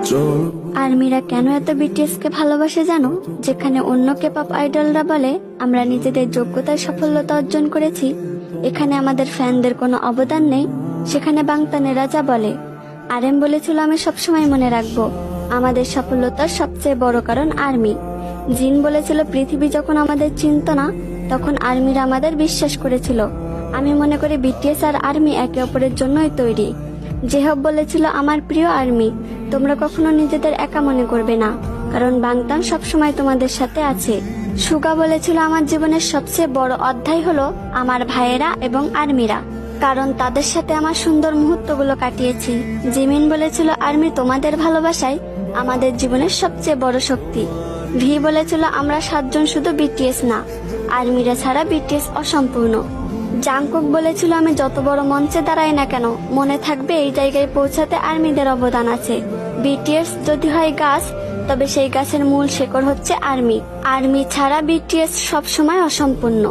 আর্মিরা কেন এত বিটিএস কে ভালোবাসে জানো? যেখানে অন্য কেপপ আইডলরা বলে আমরা নিজেদের যোগ্যতায় সফলতা অর্জন করেছি, এখানে আমাদের ফ্যানদের কোনো অবদান নেই, সেখানে বাংতানেরা যা বলে। আরএম বলেছিল আমি সবসময় মনে রাখবো আমাদের সফলতার সবচেয়ে বড় কারণ আর্মি। জিন বলেছিল পৃথিবী যখন আমাদের চিনত না তখন আর্মিরা আমাদের বিশ্বাস করেছিল। আমি মনে করি বিটিএস আর আর্মি একে অপরের জন্যই তৈরি। জেহব বলেছিল আমার প্রিয় আর্মি, তোমরা কখনো নিজেদের একা মনে করবে না, কারণ বাংতান সবসময় তোমাদের সাথে আছে। সুগা বলেছিল আমার জীবনের সবচেয়ে বড় অধ্যায় হলো আমার ভাইয়েরা এবং আর্মিরা, কারণ তাদের সাথে আমার সুন্দর মুহূর্তগুলো কাটিয়েছি। জিমিন বলেছিল আর্মি তোমাদের ভালোবাসাই আমাদের জীবনের সবচেয়ে বড় শক্তি। ভি বলেছিল আমরা 7 জন শুধু বিটিএস না, আর্মিরা ছাড়া বিটিএস অসম্পূর্ণ। জাংকুক বলেছিল আমি যত বড় মঞ্চে দাঁড়াই না কেন মনে থাকবে এই জায়গায় পৌঁছাতে আর্মিদের অবদান আছে। বিটিএস যদি হয় গাছ, তবে সেই গাছের মূল শেকড় হচ্ছে আর্মি। আর্মি ছাড়া বিটিএস সবসময় অসম্পূর্ণ।